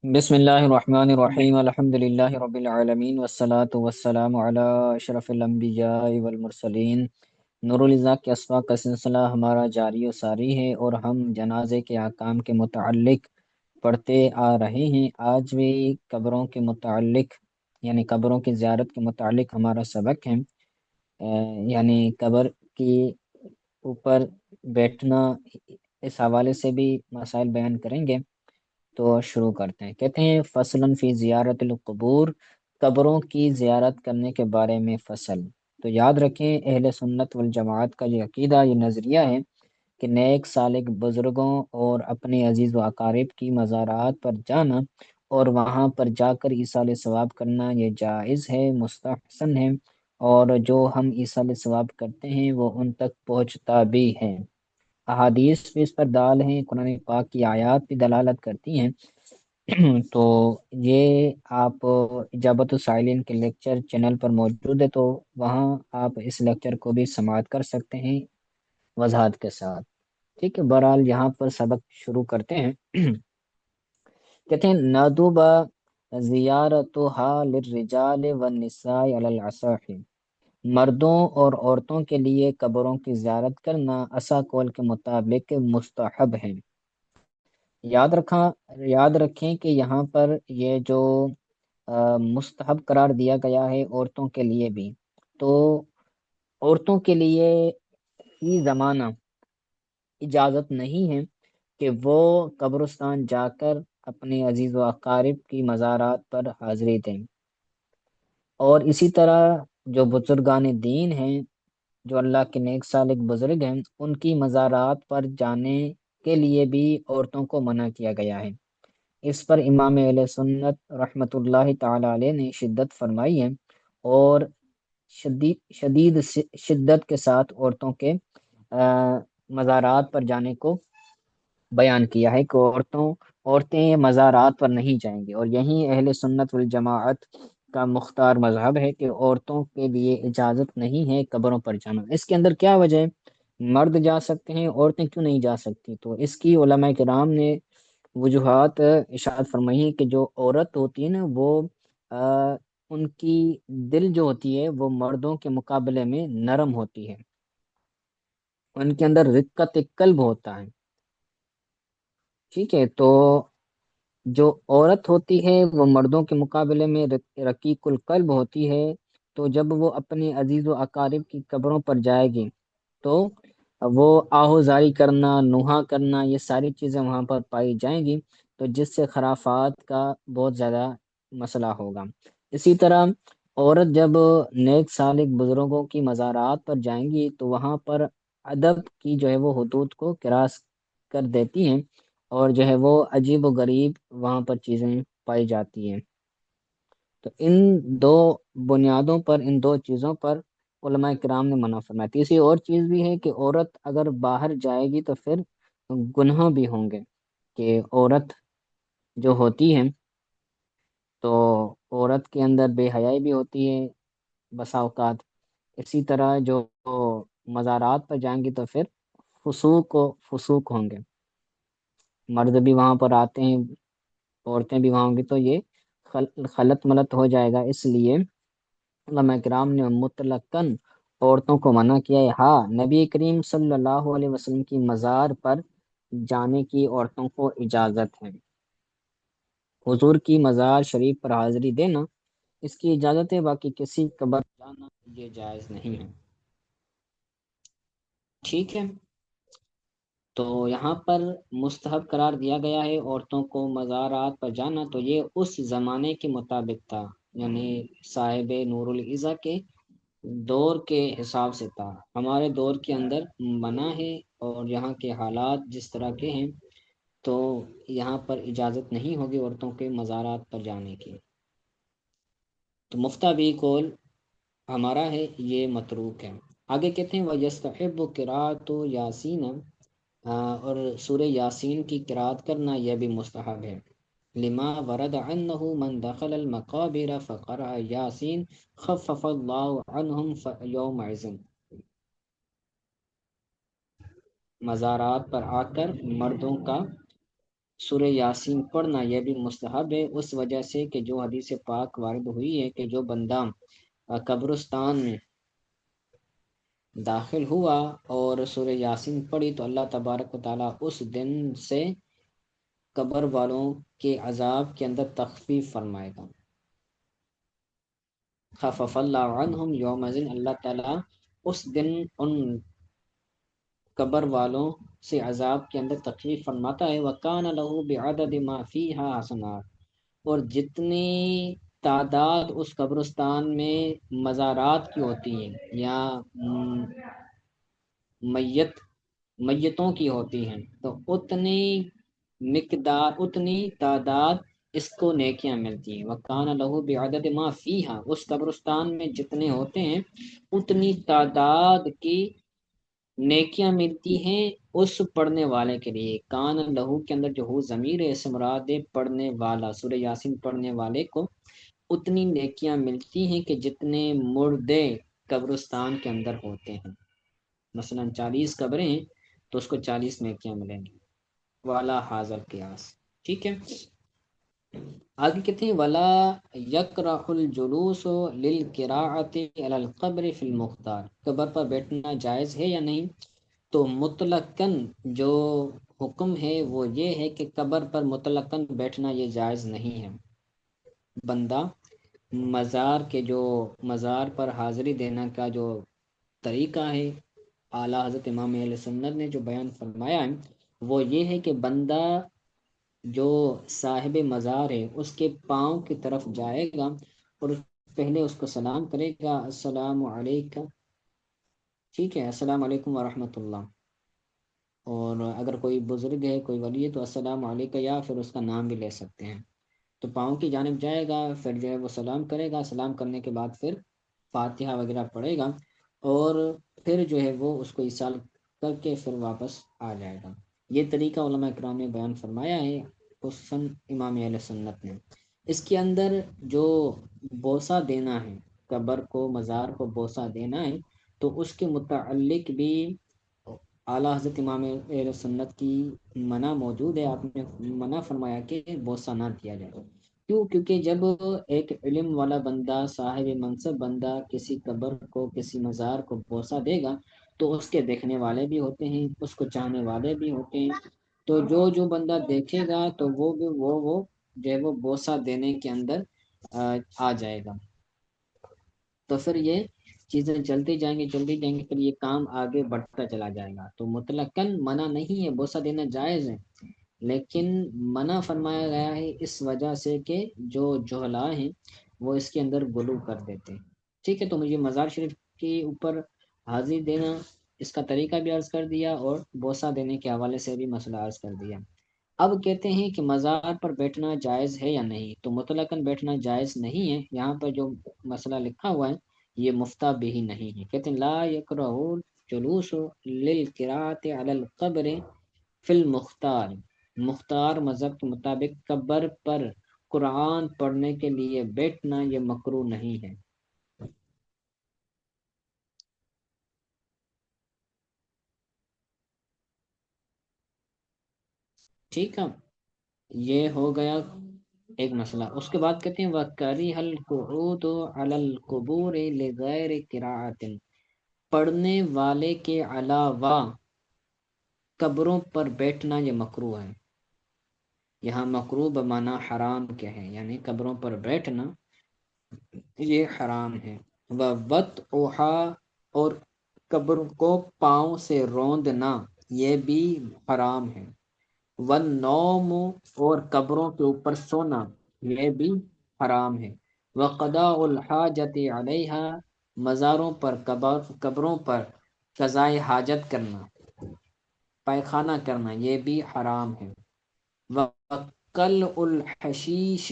بسم اللہ الرحمن الرحیم الحمد للہ رب العالمین والصلاة والسلام علی اشرف الانبیاء والمرسلین۔ نور الزا کے اسما کا سلسلہ ہمارا جاری و ساری ہے اور ہم جنازے کے احکام کے متعلق پڑھتے آ رہے ہیں۔ آج بھی قبروں کے متعلق یعنی قبروں کی زیارت کے متعلق ہمارا سبق ہے۔ یعنی قبر کی اوپر بیٹھنا، اس حوالے سے بھی مسائل بیان کریں گے۔ تو شروع کرتے ہیں۔ کہتے ہیں فصلاً فی زیارت القبور، قبروں کی زیارت کرنے کے بارے میں فصل۔ تو یاد رکھیں اہل سنت والجماعت کا یہ عقیدہ، یہ نظریہ ہے کہ نیک سالک بزرگوں اور اپنے عزیز و اقارب کی مزارات پر جانا اور وہاں پر جا کر ایصال ثواب کرنا یہ جائز ہے، مستحسن ہے، اور جو ہم ایصال ثواب کرتے ہیں وہ ان تک پہنچتا بھی ہے۔ احادیث بھی اس پر دال ہیں، قرآن پاک کی آیات بھی دلالت کرتی ہیں۔ تو یہ آپ اجابت السائلین کے لیکچر چینل پر موجود ہے، تو وہاں آپ اس لیکچر کو بھی سماعت کر سکتے ہیں وضاحت کے ساتھ۔ ٹھیک ہے، بہرحال یہاں پر سبق شروع کرتے ہیں۔ کہتے ہیں ندوبا زیارتھا للرجال والنساء علی الاصح، مردوں اور عورتوں کے لیے قبروں کی زیارت کرنا اصح قول کے مطابق مستحب ہے۔ یاد رکھیں کہ یہاں پر یہ جو مستحب قرار دیا گیا ہے عورتوں کے لیے بھی، تو عورتوں کے لیے فی زمانہ اجازت نہیں ہے کہ وہ قبرستان جا کر اپنے عزیز و اقارب کی مزارات پر حاضری دیں، اور اسی طرح جو بزرگان دین ہیں، جو اللہ کے نیک سالک بزرگ ہیں، ان کی مزارات پر جانے کے لیے بھی عورتوں کو منع کیا گیا ہے۔ اس پر امام اہل سنت رحمۃ اللہ تعالی علیہ نے شدت فرمائی ہے، اور شدید شدت کے ساتھ عورتوں کے مزارات پر جانے کو بیان کیا ہے کہ عورتیں مزارات پر نہیں جائیں گی، اور یہی اہل سنت والجماعت کا مختار مذہب ہے کہ عورتوں کے لیے اجازت نہیں ہے قبروں پر جانا۔ اس کے اندر کیا وجہ ہے؟ مرد جا سکتے ہیں، عورتیں کیوں نہیں جا سکتی؟ تو اس کی علماء کرام نے وجوہات ارشاد فرمائی ہیں کہ جو عورت ہوتی ہے نا، وہ ان کی دل جو ہوتی ہے وہ مردوں کے مقابلے میں نرم ہوتی ہے، ان کے اندر رقت قلب ہوتا ہے۔ ٹھیک ہے، تو جو عورت ہوتی ہے وہ مردوں کے مقابلے میں رقیق القلب ہوتی ہے، تو جب وہ اپنے عزیز و اقارب کی قبروں پر جائے گی تو وہ آہوزاری کرنا، نوحہ کرنا، یہ ساری چیزیں وہاں پر پائی جائیں گی، تو جس سے خرافات کا بہت زیادہ مسئلہ ہوگا۔ اسی طرح عورت جب نیک سالک بزرگوں کی مزارات پر جائیں گی تو وہاں پر ادب کی جو ہے وہ حدود کو کراس کر دیتی ہیں، اور جو ہے وہ عجیب و غریب وہاں پر چیزیں پائی جاتی ہیں۔ تو ان دو بنیادوں پر، ان دو چیزوں پر علماء کرام نے منع فرمایا۔ تیسری اور چیز بھی ہے کہ عورت اگر باہر جائے گی تو پھر گناہ بھی ہوں گے، کہ عورت جو ہوتی ہے تو عورت کے اندر بے حیائی بھی ہوتی ہے بسا اوقات۔ اسی طرح جو مزارات پر جائیں گی تو پھر فسوق ہوں گے، مرد بھی وہاں پر آتے ہیں، عورتیں بھی وہاں ہوں گی، تو یہ خلط ملط ہو جائے گا۔ اس لیے علماء کرام نے مطلقاً عورتوں کو منع کیا ہے۔ ہاں، نبی کریم صلی اللہ علیہ وسلم کی مزار پر جانے کی عورتوں کو اجازت ہے۔ حضور کی مزار شریف پر حاضری دینا اس کی اجازت ہے، باقی کسی قبر جانا یہ جائز نہیں ہے۔ ٹھیک ہے، تو یہاں پر مستحب قرار دیا گیا ہے عورتوں کو مزارات پر جانا، تو یہ اس زمانے کے مطابق تھا، یعنی صاحب نور العزا کے دور کے حساب سے تھا۔ ہمارے دور کے اندر منع ہے، اور یہاں کے حالات جس طرح کے ہیں تو یہاں پر اجازت نہیں ہوگی عورتوں کے مزارات پر جانے کی۔ تو مفتہ بھی قول ہمارا ہے یہ متروک ہے۔ آگے کہتے ہیں وَيَسْتَحِبُّ قِرَاءَةُ یاسین، اور سورہ یاسین کی قرات کرنا یہ بھی مستحب ہے۔ لما ورد عنہ من دخل المقابر فقرأ یاسین خفف اللہ عنہم یومئذ، مزارات پر آ کر مردوں کا سورہ یاسین پڑھنا یہ بھی مستحب ہے، اس وجہ سے کہ جو حدیث پاک وارد ہوئی ہے کہ جو بندہ قبرستان میں داخل ہوا اور سورہ یاسین پڑھی تو اللہ تبارک و تعالیٰ اس دن سے قبر والوں کے عذاب کے اندر تخفیف فرمائے گا۔ خفف اللہ عنہم یومئذ، اللہ تعالیٰ اس دن ان قبر والوں سے عذاب کے اندر تخفیف فرماتا ہے۔ وَكَانَ لَهُ بِعَدَدِ مَا فِيهَا حَسَنَاتٌ، اور جتنی تعداد اس قبرستان میں مزارات کی ہوتی ہیں یا میت میتوں کی ہوتی ہیں تو اتنی مقدار اتنی تعداد اس کو نیکیاں ملتی ہیں۔ وَكَانَ لَهُ بِعَدَدِ مَا فِيهَا، اس قبرستان میں جتنے ہوتے ہیں اتنی تعداد کی نیکیاں ملتی ہیں اس پڑھنے والے کے لیے۔ کان لہو کے اندر جو ہو ضمیر ہے، اس مراد پڑھنے والا، سورہ یاسین پڑھنے والے کو اتنی نیکیاں ملتی ہیں کہ جتنے مردے قبرستان کے اندر ہوتے ہیں۔ مثلا 40 قبریں ہیں تو اس کو 40 نیکیاں ملیں گی۔ والا حاضر قیاس، ٹھیک ہے۔ آگے کہتے ہیں ولا یکرہ الجلوس للقراءۃ علی القبر فی المختار، قبر پر بیٹھنا جائز ہے یا نہیں؟ تو مطلقاً جو حکم ہے وہ یہ ہے کہ قبر پر مطلقاً بیٹھنا یہ جائز نہیں ہے۔ بندہ مزار پر حاضری دینا کا جو طریقہ ہے اعلیٰ حضرت امام اہل سنت نے جو بیان فرمایا ہے وہ یہ ہے کہ بندہ جو صاحب مزار ہے اس کے پاؤں کی طرف جائے گا اور پہلے اس کو سلام کرے گا، السلام علیکم، ٹھیک ہے، السلام علیکم ورحمۃ اللہ۔ اور اگر کوئی بزرگ ہے، کوئی ولی ہے تو السلام علیکم، یا پھر اس کا نام بھی لے سکتے ہیں۔ تو پاؤں کی جانب جائے گا، پھر جو ہے وہ سلام کرے گا، سلام کرنے کے بعد پھر فاتحہ وغیرہ پڑھے گا اور پھر جو ہے وہ اس کو ایصال کر کے پھر واپس آ جائے گا۔ یہ طریقہ علماء کرام نے بیان فرمایا ہے، خصوصاً امام اہل سنت نے۔ اس کے اندر جو بوسہ دینا ہے، قبر کو، مزار کو بوسہ دینا ہے، تو اس کے متعلق بھی اعلیٰ حضرت امام اہل سنت کی منع موجود ہے۔ آپ نے منع فرمایا کہ بوسہ نہ دیا جائے۔ کیوں؟ کیونکہ جب ایک علم والا بندہ، صاحب منصب بندہ کسی قبر کو، کسی مزار کو بوسہ دے گا تو اس کے دیکھنے والے بھی ہوتے ہیں، اس کو چاہنے والے بھی ہوتے ہیں، تو جو بندہ دیکھے گا تو وہ جو ہے وہ بوسہ دینے کے اندر آ جائے گا۔ تو پھر یہ چیزیں چلتی جائیں گی، پھر یہ کام آگے بڑھتا چلا جائے گا۔ تو مطلقاً منع نہیں ہے، بوسہ دینا جائز ہے، لیکن منع فرمایا گیا ہے اس وجہ سے کہ جو جہلاء ہیں وہ اس کے اندر غلو کر دیتے ہیں، ٹھیک ہے۔ تو مجھے مزار شریف کے اوپر حاضری دینا، اس کا طریقہ بھی عرض کر دیا اور بوسہ دینے کے حوالے سے بھی مسئلہ عرض کر دیا۔ اب کہتے ہیں کہ مزار پر بیٹھنا جائز ہے یا نہیں؟ تو مطلقاً بیٹھنا جائز نہیں ہے۔ یہاں پر جو مسئلہ لکھا ہوا ہے یہ مفتہ بھی نہیں ہے۔ کہتے ہیں لا یکرہ جلوس للقراءۃ علی القبر فی المختار، مختار مذہب کے مطابق قبر پر قرآن پڑھنے کے لیے بیٹھنا یہ مکروہ نہیں ہے۔ ٹھیک ہے، یہ ہو گیا ایک مسئلہ۔ اس کے بعد کہتے ہیں وَكَرِهَ الْقُعُودُ عَلَى الْقُبُورِ لِغَيْرِ قِرَاءَةٍ، پڑھنے والے کے علاوہ قبروں پر بیٹھنا یہ مکروہ ہے۔ یہاں مکروہ بمعنی حرام کے ہے، یعنی قبروں پر بیٹھنا یہ حرام ہے۔ وَوَضْعُهَا، اور قبر کو پاؤں سے روندنا یہ بھی حرام ہے۔ والنوم، اور قبروں کے اوپر سونا یہ بھی حرام ہے۔ وقضاء الحاجت علیہا، مزاروں پر، قبروں پر قضائے حاجت کرنا، پائخانہ کرنا یہ بھی حرام ہے۔ وقلع الحشیش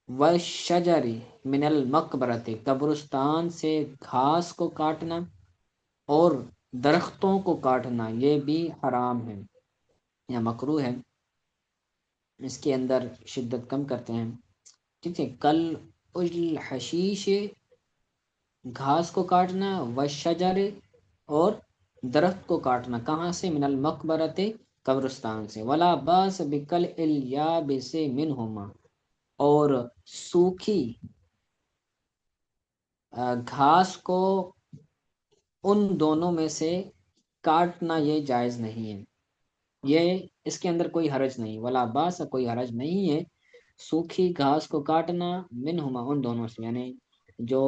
والشجر من المقبرۃ، قبرستان سے گھاس کو کاٹنا اور درختوں کو کاٹنا یہ بھی حرام ہے یا مکروہ ہے۔ اس کے اندر شدت کم کرتے ہیں، ٹھیک ہے۔ کل الحشیش، گھاس کو کاٹنا، والشجر، اور درخت کو کاٹنا، کہاں سے؟ من المقبرت، قبرستان سے، ولا باس بکل الیابس منہما، اور سوکھی گھاس کو ان دونوں میں سے کاٹنا یہ جائز نہیں ہے، یہ اس کے اندر کوئی حرج نہیں، ولا باس کوئی حرج نہیں ہے سوکھی گھاس کو کاٹنا، منہما ان دونوں سے، یعنی جو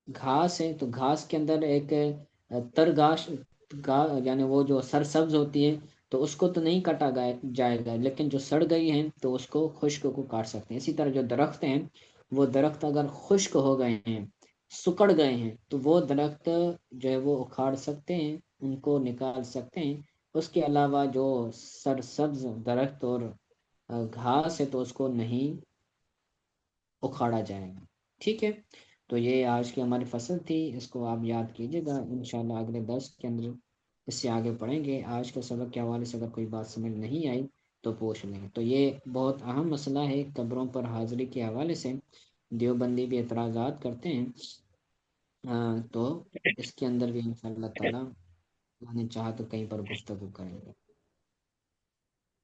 گھاس ہے تو گھاس کے اندر ایک ترگاش یعنی وہ جو سرسبز ہوتی ہے تو اس کو تو نہیں کاٹا جائے گا، لیکن جو سڑ گئی ہیں تو اس کو خشک کو کاٹ سکتے ہیں۔ اسی طرح جو درخت ہیں وہ درخت اگر خشک ہو گئے ہیں، سکڑ گئے ہیں، تو وہ درخت جو ہے وہ اکھاڑ سکتے ہیں، ان کو نکال سکتے ہیں۔ اس کے علاوہ جو سرسبز درخت اور گھاس ہے تو اس کو نہیں اکھاڑا جائے گا، ٹھیک ہے۔ تو یہ آج کی ہماری فصل تھی، اس کو آپ یاد کیجیے گا، انشاءاللہ اگلے درس کے اندر اس سے آگے پڑھیں گے۔ آج کے سبق کے حوالے سے اگر کوئی بات سمجھ نہیں آئی تو پوچھ لیں۔ تو یہ بہت اہم مسئلہ ہے قبروں پر حاضری کے حوالے سے، دیوبندی بھی اعتراضات کرتے ہیں، تو اس کے اندر بھی انشاءاللہ تعالی نے چاہا تو کہیں پر گفتگو کریں گے۔